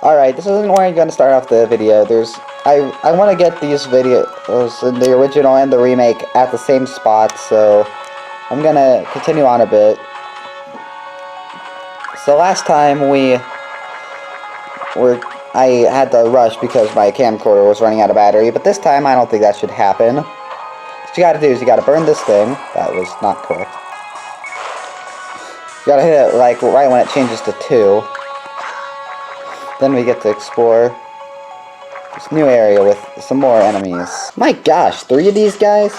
Alright, this isn't where I'm going to start off the video. I want to get these videos, the original and the remake, at the same spot, so I'm going to continue on a bit. So last time I had to rush because my camcorder was running out of battery, but this time I don't think that should happen. What you gotta do is you gotta burn this thing. That was not correct. You gotta hit it like right when it changes to 2. Then we get to explore this new area with some more enemies. My gosh, 3 of these guys?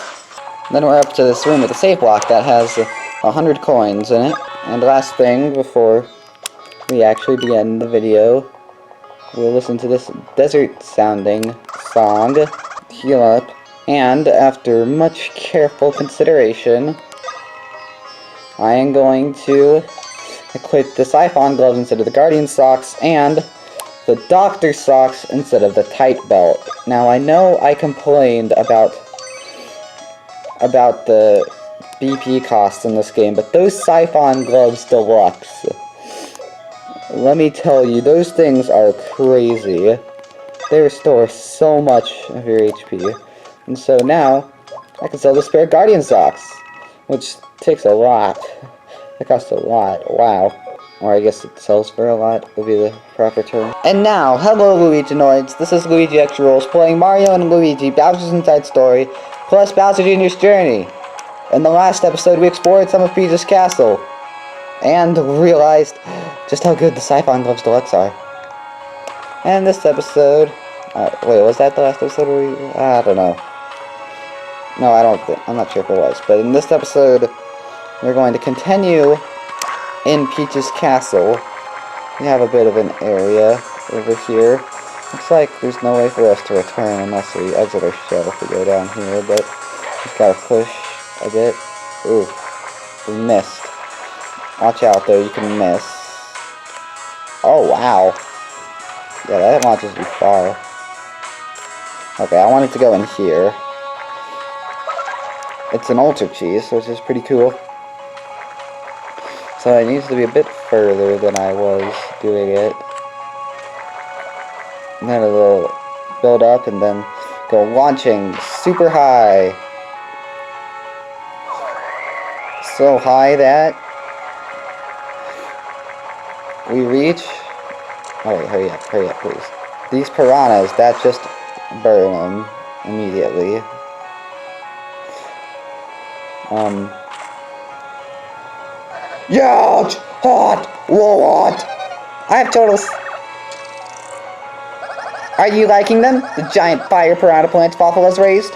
Then we're up to this room with a save block that has 100 coins in it. And last thing before we actually begin the video, we'll listen to this desert-sounding song, heal up, and after much careful consideration, I am going to equip the Siphon gloves instead of the Guardian socks, and the Doctor socks instead of the tight belt. Now, I know I complained about the BP costs in this game, but those Siphon gloves deluxe, let me tell you, those things are crazy. They restore so much of your HP. And so now, I can sell the spare Guardian socks, which takes a lot. It costs a lot, wow. Or I guess it sells for a lot, would be the proper term. And now, hello Luiginoids, this is LuigiXRules playing Mario and Luigi, Bowser's Inside Story, plus Bowser Jr.'s Journey. In the last episode, we explored some of Peach's castle, and realized just how good the Siphon Gloves Deluxe are. And this episode, wait, was that the last episode where we, I don't know. No, I'm not sure if it was, but in this episode, we're going to continue in Peach's castle. We have a bit of an area over here. Looks like there's no way for us to return unless we exit our shell if we go down here, but just gotta push a bit. Ooh, we missed. Watch out though, you can miss. Oh wow. Yeah, that launches you far. Okay, I wanted to go in here. It's an Ultra Cheese, which is pretty cool. So it needs to be a bit further than I was doing it. And then it'll build up and then go launching super high. So high that we reach. Oh wait, hurry up, please. These piranhas, that just burn them immediately. Ouch! Hot! Hot! I have turtles. Are you liking them? The giant fire piranha plants Fawful has raised?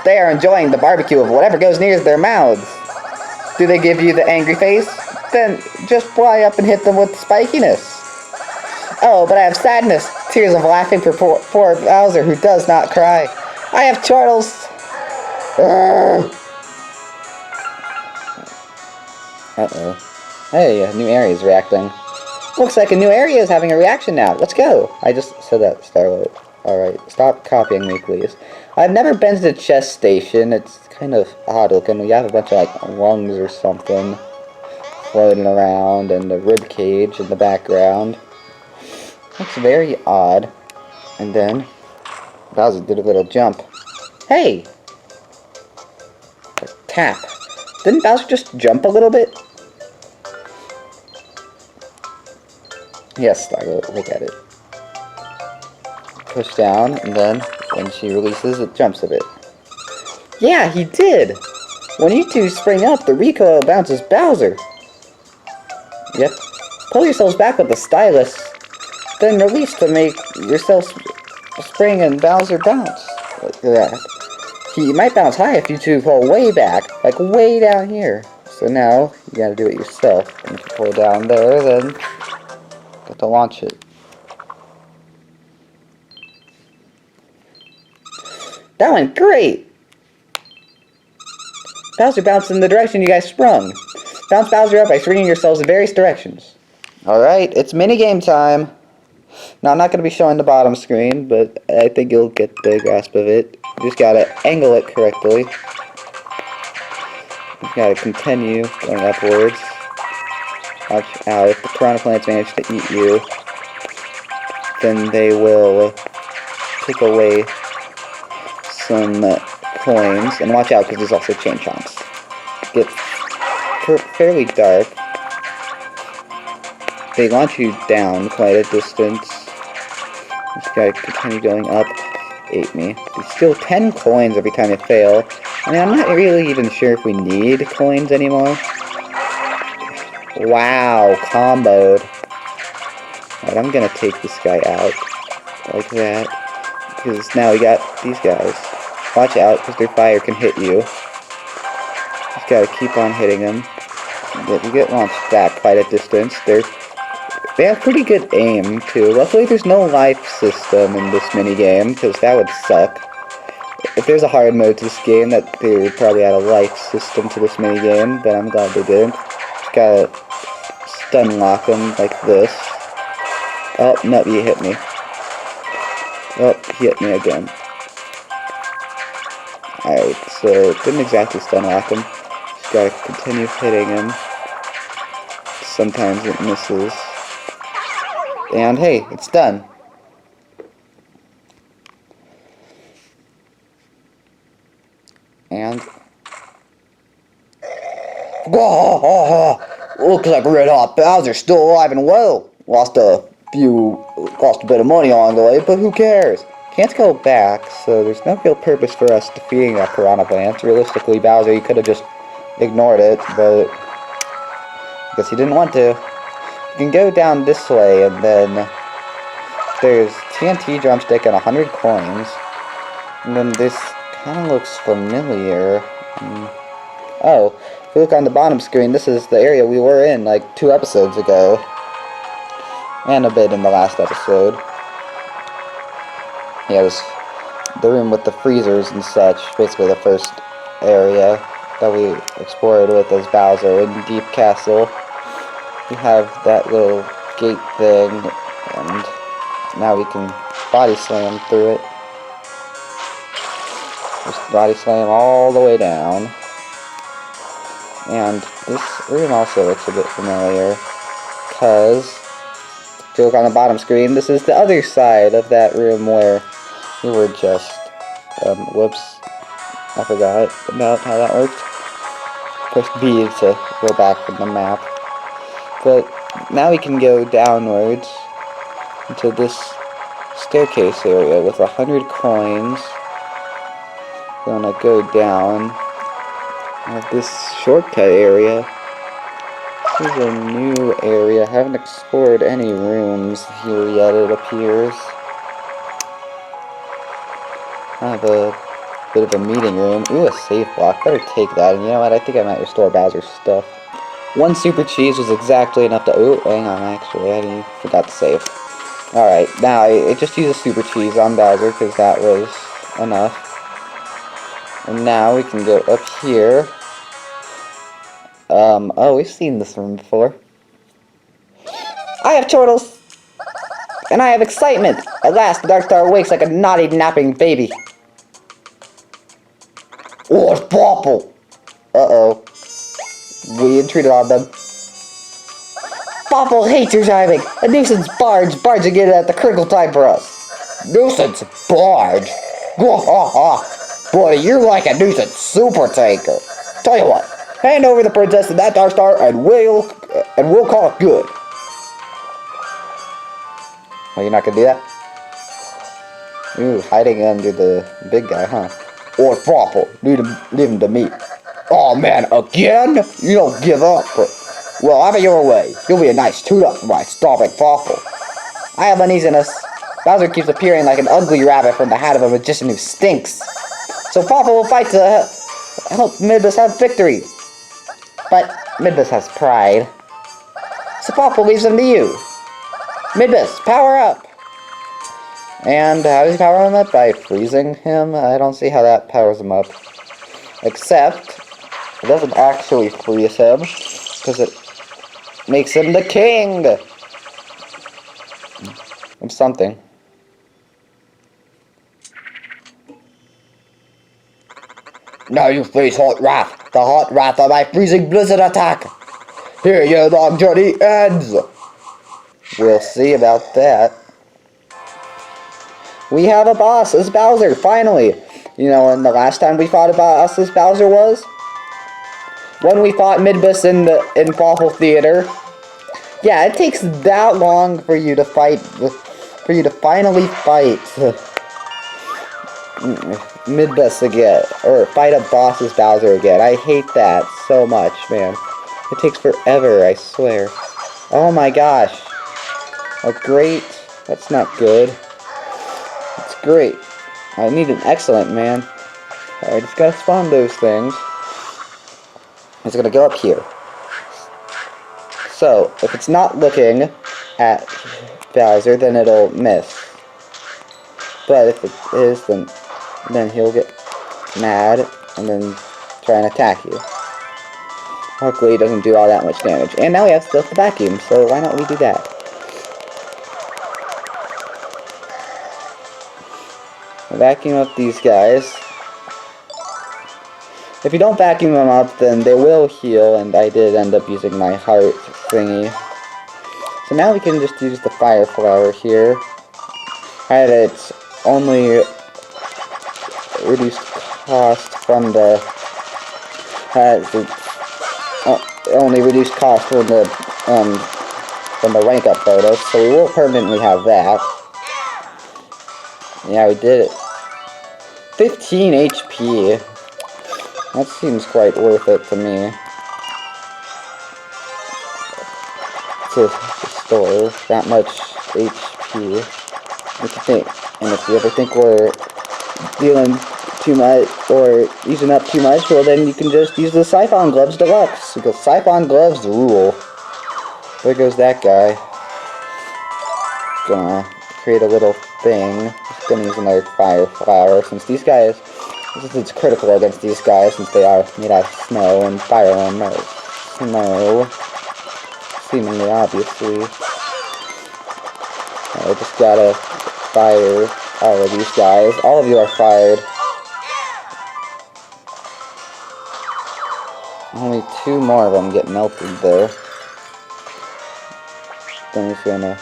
They are enjoying the barbecue of whatever goes near their mouths. Do they give you the angry face? Then just fly up and hit them with spikiness. Oh, but I have sadness. Tears of laughing for poor Bowser, who does not cry. I have turtles. Uh-oh. Hey, a new area is reacting. Looks like a new area is having a reaction now. Let's go. I just said that, Starlight. Alright, stop copying me, please. I've never been to the chest station. It's kind of odd looking. We have a bunch of, like, lungs or something floating around, and a rib cage in the background. Looks very odd. And then Bowser did a little jump. Hey! A tap. Didn't Bowser just jump a little bit? Yes, Starlight, look at it. Push down, and then when she releases, it jumps a bit. Yeah, he did! When you two spring up, the recoil bounces Bowser. Yep. Pull yourselves back with the stylus, then release to make yourself spring and Bowser bounce. Like that. He might bounce high if you two pull way back, like way down here. So now, you gotta do it yourself. And if you pull down there, then you got to launch it. That went great! Bowser bounced in the direction you guys sprung. Bounce Bowser up by swinging yourselves in various directions. Alright, it's minigame time. Now, I'm not going to be showing the bottom screen, but I think you'll get the grasp of it. You just gotta angle it correctly. You gotta continue going upwards. Watch out, if the piranha plants manage to eat you, then they will take away some coins. And watch out, because there's also chain chomps. Get fairly dark. They launch you down quite a distance. This guy continue going up. Ate me. They steal 10 coins every time you fail. I mean, I'm not really even sure if we need coins anymore. Wow, comboed. Alright, I'm gonna take this guy out. Like that. Because now we got these guys. Watch out, because their fire can hit you. Just gotta keep on hitting them. You get launched back quite a distance. They have pretty good aim, too. Luckily, there's no life system in this minigame, because that would suck. If there's a hard mode to this game, that they would probably add a life system to this minigame, but I'm glad they didn't. Just gotta stun lock them like this. Oh, no, he hit me. Oh, he hit me again. Alright, so didn't exactly stun lock him. Just gotta continue hitting him. Sometimes it misses. And hey, it's done. And looks like Red Hot Bowser's still alive and well. Lost a bit of money along the way, but who cares? Can't go back, so there's no real purpose for us defeating that piranha plant. Realistically, Bowser, you could have just ignored it, but I guess he didn't want to. You can go down this way, and then there's TNT drumstick and 100 coins. And then this kind of looks familiar. Oh, if you look on the bottom screen, this is the area we were in like 2 episodes ago. And a bit in the last episode. Yeah, it was the room with the freezers and such. Basically the first area that we explored with as Bowser in Deep Castle. We have that little gate thing, and now we can body slam through it. Just body slam all the way down. And this room also looks a bit familiar, because if you look on the bottom screen, this is the other side of that room where we were just, whoops, I forgot about how that worked. Press B to go back from the map. But now we can go downwards into this staircase area with 100 coins. Gonna go down. I have this shortcut area. This is a new area. I haven't explored any rooms here yet, it appears. I have a bit of a meeting room. Ooh, a save block. Better take that. And you know what? I think I might restore Bowser's stuff. 1 super cheese was exactly enough to... Oh, hang on, actually. I forgot to save. Alright, now I just used a super cheese on Bowser because that was enough. And now we can go up here. Oh, we've seen this room before. I have turtles! And I have excitement! At last, the Dark Star wakes like a naughty, napping baby. Oh, it's Popple! Uh-oh. We intruded on them. Popple hates your driving! A nuisance barge barging in at the critical time for us. Nuisance barge? Boy, you're like a nuisance super tanker. Tell you what, hand over the princess to that Dark Star and we'll call it good. Oh, you're not gonna do that? Ooh, hiding under the big guy, huh? Or Popple, leave him to me. Oh man, again? You don't give up. Well, have it your way. You'll be a nice toot-up for my stomping Popple. I have uneasiness. Bowser keeps appearing like an ugly rabbit from the hat of a magician who stinks. So Popple will fight to help Midbus have victory. But Midbus has pride. So Popple leaves him to you. Midbus, power up! And how does he power him up? By freezing him? I don't see how that powers him up. Except, it doesn't actually freeze him, because it makes him the king! Of something. Now you face hot wrath, the hot wrath of my freezing blizzard attack! Here your long journey ends! We'll see about that. We have a boss. It's Bowser, finally. You know, and the last time we fought a boss as Bowser was? When we fought Midbus in Fawful Theater. Yeah, it takes that long for you to fight, for you to finally fight Midbus again, or fight a boss as Bowser again. I hate that so much, man. It takes forever, I swear. Oh my gosh. Oh, great. That's not good. It's great. I need an excellent, man. I just gotta spawn those things. It's gonna go up here. So, if it's not looking at Bowser, then it'll miss. But if it is, then he'll get mad and then try and attack you. Luckily, it doesn't do all that much damage. And now we have stuff to vacuum, so why not we do that? Vacuum up these guys. If you don't vacuum them up, then they will heal, and I did end up using my heart thingy. So now we can just use the fire flower here. At its only reduced cost from the only reduced cost from the rank up photos, so we will permanently have that. Yeah, we did it. 15 HP. That seems quite worth it to me. To store that much HP. And if you ever think we're dealing too much or using up too much, well then you can just use the Siphon Gloves Deluxe, because Siphon Gloves rule. There goes that guy. Gonna create a little thing. Just gonna use another fire flower since these guys, since it's critical against these guys since they are made out of snow and fire armor. Snow. Seemingly obviously. I just gotta fire all of these guys. All of you are fired. Only 2 more of them get melted there. Then he's gonna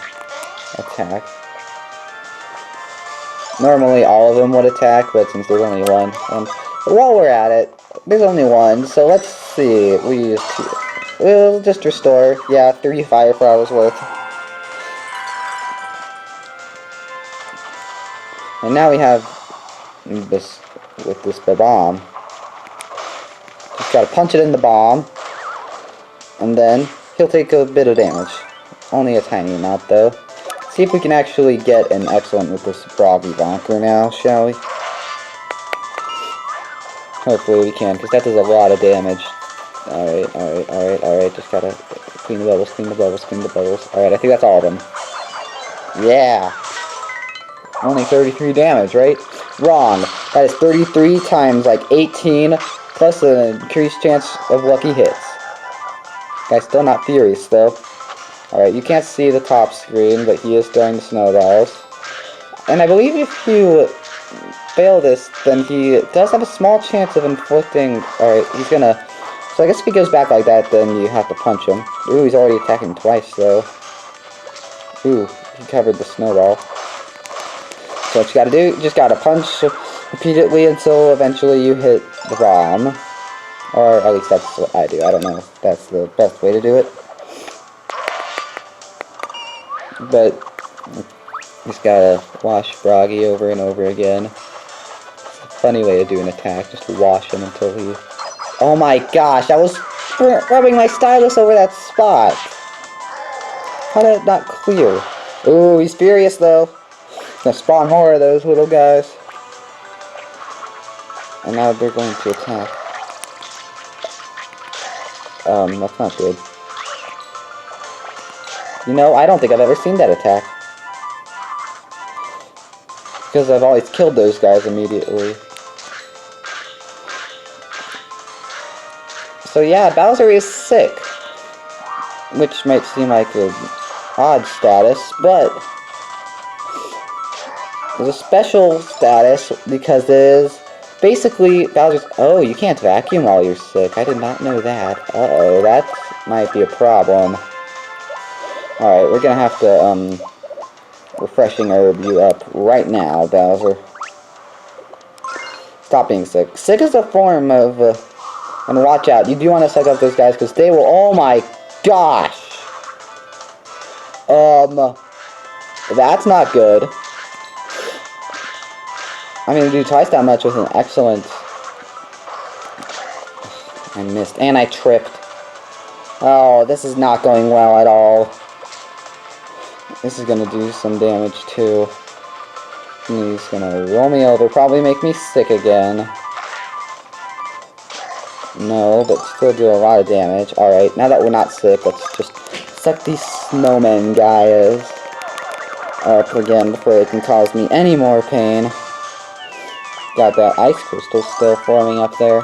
attack. Normally all of them would attack, but since there's only one, while we're at it, there's only one, so let's see. We use 2. We'll just restore. Yeah, 3 fire flowers worth. And now we have this with this bomb. Just gotta punch it in the bomb, and then he'll take a bit of damage. Only a tiny amount though. See if we can actually get an excellent with this Froggy Bonker now, shall we? Hopefully we can, because that does a lot of damage. Alright, just gotta clean the bubbles, clean the bubbles, clean the bubbles. Alright, I think that's all of them. Yeah! Only 33 damage, right? Wrong. That is 33 times like 18, plus an increased chance of lucky hits. Guy's still not furious though. Alright, you can't see the top screen, but he is throwing the snowballs. And I believe if you fail this, then he does have a small chance of inflicting... Alright, he's gonna... So I guess if he goes back like that, then you have to punch him. Ooh, he's already attacking twice, though. Ooh, he covered the snowball. So what you gotta do, you just gotta punch repeatedly until eventually you hit the bomb. Or at least that's what I do. I don't know if that's the best way to do it. But just gotta wash Froggy over and over again. It's a funny way to do an attack, just to wash him until he... Oh my gosh, I was rubbing my stylus over that spot. How did it not clear? Ooh, he's furious though. Gonna spawn more of those little guys. And now they're going to attack. That's not good. You know, I don't think I've ever seen that attack. Because I've always killed those guys immediately. So yeah, Bowser is sick. Which might seem like an odd status, but... there's a special status because it is basically Bowser's... Oh, you can't vacuum while you're sick. I did not know that. Uh-oh, that might be a problem. Alright, we're gonna have to, refreshing herb you up right now, Bowser. Stop being sick. Sick is a form of, and watch out. You do want to suck up those guys, because they will, oh my gosh! That's not good. I'm gonna do twice that much with an excellent... I missed, and I tripped. Oh, this is not going well at all. This is gonna do some damage too. He's gonna roll me over, probably make me sick again. No, but still do a lot of damage. Alright, now that we're not sick, let's just suck these snowmen guys up again before they can cause me any more pain. Got that ice crystal still forming up there.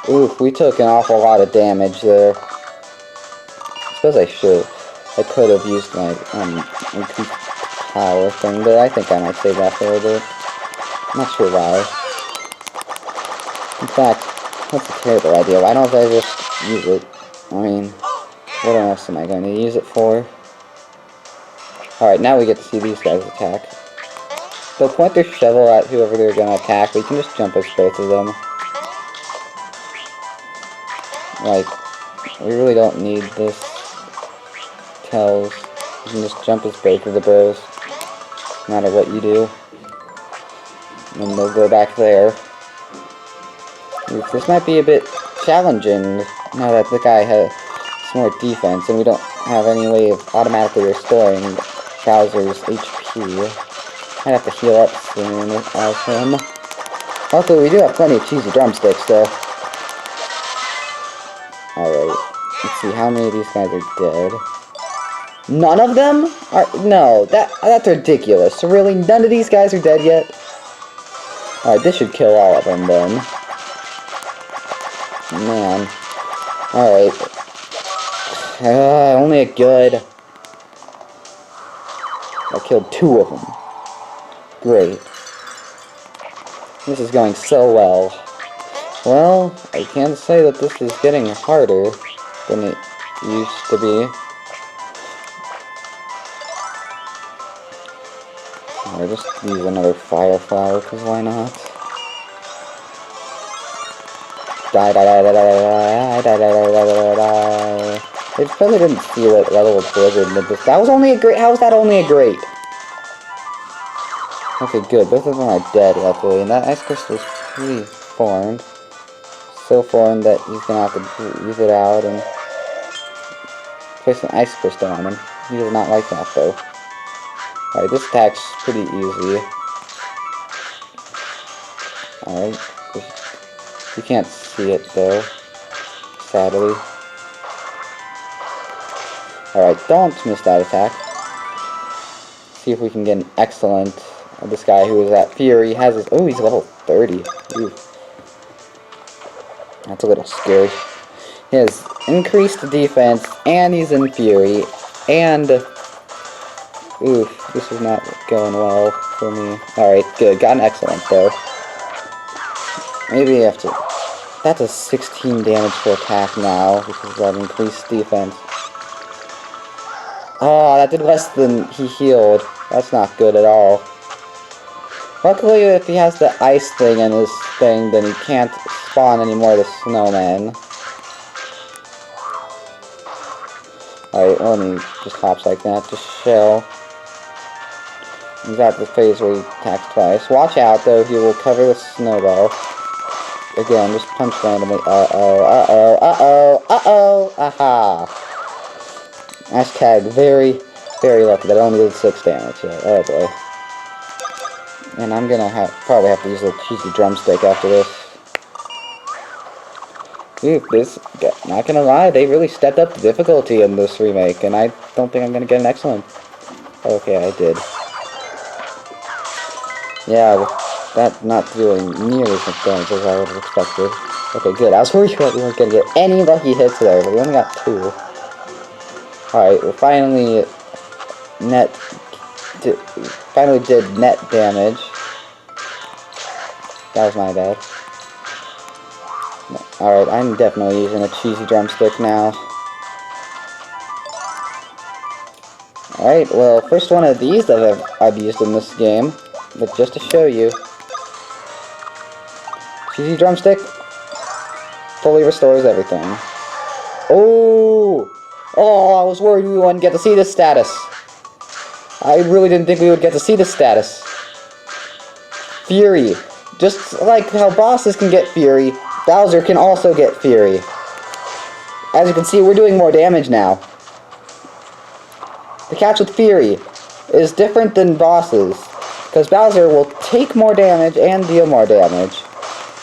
Oof, we took an awful lot of damage there. I suppose I could have used my increased power thing, but I think I might save that for a bit. I'm not sure why. In fact, that's a terrible idea. Why don't I just use it? I mean, what else am I going to use it for? Alright, now we get to see these guys attack. They'll point their shovel at whoever they're going to attack, but you can just jump us both of them. Like, we really don't need this tells. You can just jump as both of the bros, no matter what you do. And then they'll go back there. Oof, this might be a bit challenging now that the guy has some more defense and we don't have any way of automatically restoring Bowser's HP. I'd have to heal up soon as him. Luckily, we do have plenty of cheesy drumsticks, though. Alright, let's see how many of these guys are dead. None of them? No, that's ridiculous. So really, none of these guys are dead yet? Alright, this should kill all of them then. Man. Alright. Only a good... I killed 2 of them. Great. This is going so well. Well, I can say that this is getting harder than it used to be. I'll just use another fire flower, because why not? Die, die, die, die, die, die, die, die, die, die, die. They probably didn't see what level of blizzard did this. That was only a great. How was that only a great? Okay, good. Both of them are dead, luckily, and that ice crystal is pretty formed. So formed that he's gonna have to use it out and place an ice crystal on him. He does not like that, though. Alright, this attack's pretty easy. Alright. You can't see it, though. Sadly. Alright, don't miss that attack. See if we can get an excellent... this guy who is at Fury has his... Oh, he's level 30. Ooh. That's a little scary. He has increased defense, and he's in Fury, and... Oof, this is not going well for me. Alright, good. Got an excellent, though. Maybe I have to... That's a 16 damage per attack now, because of that increased defense. Oh, that did less than he healed. That's not good at all. Luckily, if he has the ice thing in his thing, then he can't spawn any more of the snowmen. Alright, let me just hops like that to show. He's at the phase where he attacks twice. Watch out, though, he will cover the snowball. Again, just punch randomly. Uh-oh, uh-oh, uh-oh, uh-oh, aha! Hashtag very, very lucky that I only did 6 damage. Yeah, oh boy. And I'm gonna probably have to use a cheesy drumstick after this. Ooh, not gonna lie, they really stepped up the difficulty in this remake, and I don't think I'm gonna get an excellent. Okay, I did. Yeah, that not doing nearly as much damage as I would have expected. Okay, good. I was worried that we weren't gonna get any lucky hits there, but we only got 2. Alright, we finally did net damage. That was my bad. Alright, I'm definitely using a cheesy drumstick now. Alright, well, first one of these that I've used in this game, but just to show you. Cheesy drumstick fully restores everything. Oh! Oh, I was worried we wouldn't get to see this status. I really didn't think we would get to see this status. Fury. Just like how bosses can get Fury, Bowser can also get Fury. As you can see, we're doing more damage now. The catch with Fury is different than bosses, because Bowser will take more damage and deal more damage.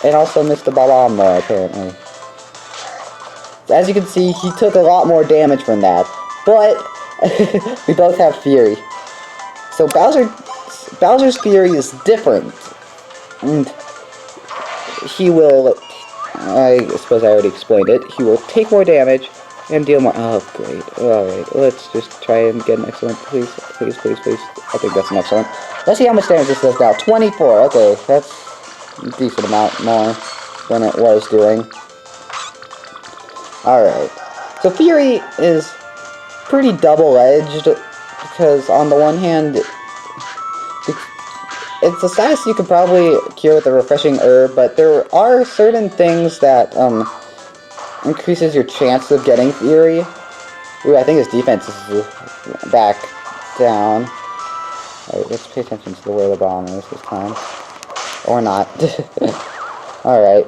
And also Mr. Baba more, apparently. As you can see, he took a lot more damage from that. But, we both have Fury. So Bowser's Fury is different. And he will, I suppose I already explained it, he will take more damage and deal more. Oh, great. Alright, let's just try and get an excellent. Please, please, please, please. I think that's an excellent. Let's see how much damage this does now. 24. Okay, that's a decent amount more than it was doing. Alright. So Fury is pretty double-edged, because on the one hand, it's a status you could probably cure with a refreshing herb, but there are certain things that increases your chance of getting Fury. Ooh, I think his defense is back down. Alright, let's pay attention to where the bomb is this time. Or not. Alright.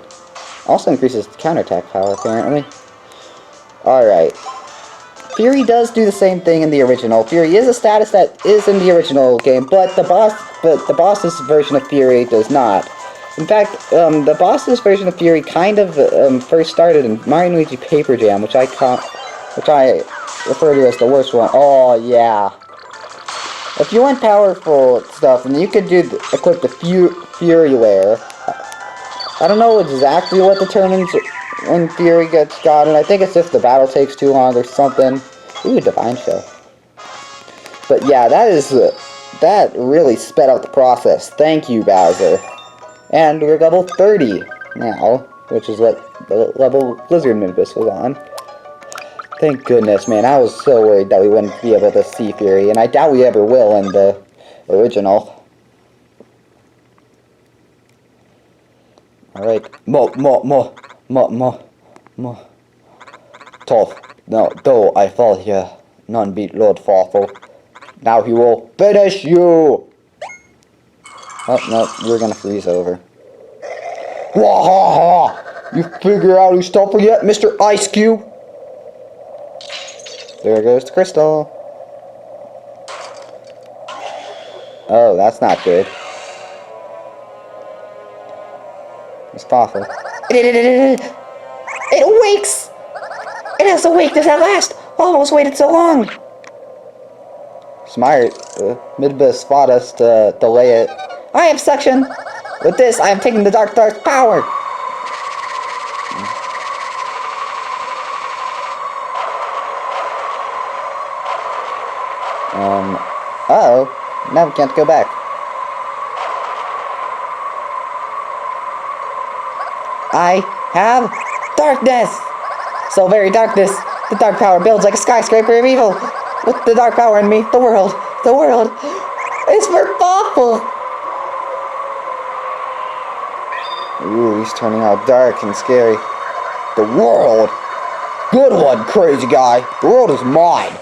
Also increases counterattack power, apparently. Alright. Fury does do the same thing in the original. Fury is a status that is in the original game, but the boss's version of Fury does not. In fact, the boss's version of Fury kind of first started in Mario & Luigi Paper Jam, which I refer to as the worst one. Oh yeah. If you want powerful stuff, then you could equip the Fury Wear. I don't know exactly what determines when Fury gets gotten. I think it's if the battle takes too long or something. Ooh, Divine Show. But yeah, that really sped up the process. Thank you, Bowser. And we're level 30 now, which is what the level Blizzard Nimbus was on. Thank goodness, man. I was so worried that we wouldn't be able to see Fury, and I doubt we ever will in the original. Alright. Mo. Tough. No, though I fall here, none beat Lord Farfel. Now he will finish you! Oh, no, we're gonna freeze over. Wahaha! You figure out who's tougher yet, Mr. Ice Cube? There goes the crystal. Oh, that's not good. It's Farfel. It awakes! It has awakened at last! Almost waited so long! Smart. Midbus fought us to delay it. I have suction! With this, I am taking the Dark's power! Uh-oh. Now we can't go back. I have darkness! So very darkness. The dark power builds like a skyscraper of evil. With the dark power in me, the world is for awful. Ooh, he's turning out dark and scary. The world? Good one, crazy guy. The world is mine.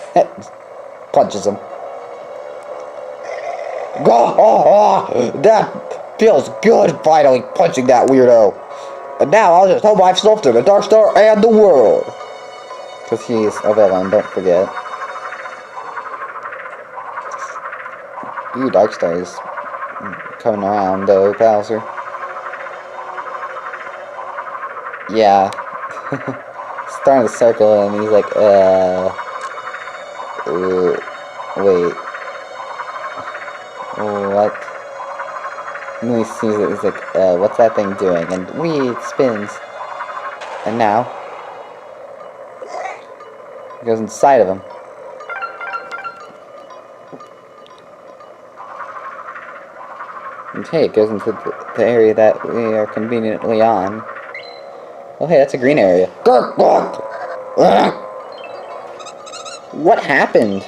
Punches him. That feels good, finally punching that weirdo. And now I'll just help myself to the Dark Star and the world. Because he's a villain, don't forget. Ooh, Dark Star is coming around though, Bowser. Yeah. Starting to circle and he's like, wait. What? And then he sees it, he's like, what's that thing doing? And it spins. And now, it goes inside of him. Okay, it goes into the area that we are conveniently on. Oh hey, that's a green area. What happened?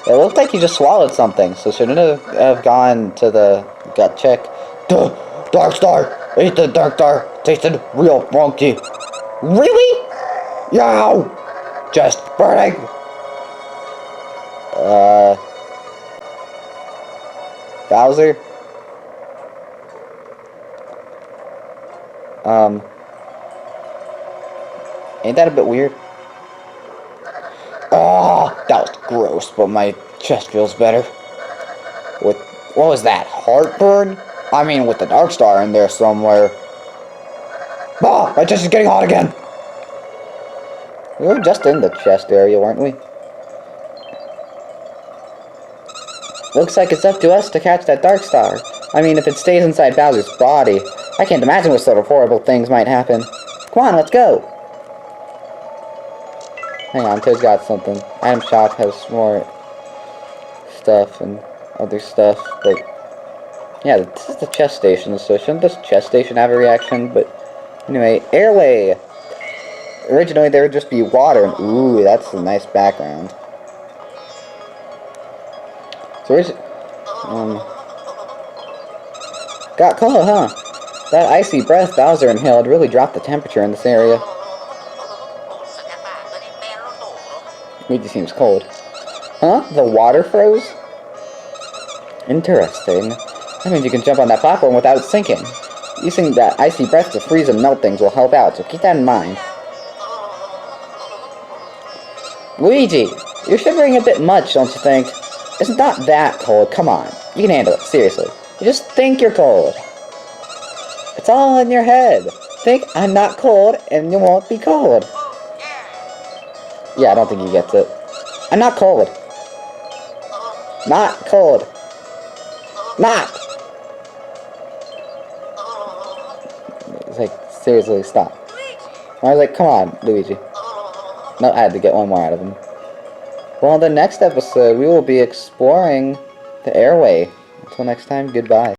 It looked like he just swallowed something, so shouldn't have gone to the gut check. Duh! Dark Star! Ate the Dark Star! Tasted real funky! Really? Yow! Just burning! Bowser? Ain't that a bit weird? Oh, that was gross, but my chest feels better. What was that? Heartburn? I mean, with the Dark Star in there somewhere. Ah, my chest is getting hot again! We were just in the chest area, weren't we? Looks like it's up to us to catch that Dark Star. I mean, if it stays inside Bowser's body, I can't imagine what sort of horrible things might happen. Come on, let's go! Hang on, Toad's got something. Item shop has more stuff and other stuff, but yeah, this is the chest station, so shouldn't this chest station have a reaction? But anyway, airway! Originally there would just be water, and ooh, that's a nice background. So where's got cold, huh? That icy breath Bowser inhaled really dropped the temperature in this area. Luigi seems cold. Huh? The water froze? Interesting. That means you can jump on that platform without sinking. Using that icy breath to freeze and melt things will help out, so keep that in mind. Luigi, you're shivering a bit much, don't you think? It's not that cold, come on. You can handle it, seriously. You just think you're cold. It's all in your head. Think I'm not cold, and you won't be cold. Yeah, I don't think he gets it. I'm not cold. Not cold. Not! It's like, seriously, stop. I was like, come on, Luigi. No, I had to get one more out of him. Well, in the next episode, we will be exploring the airway. Until next time, goodbye.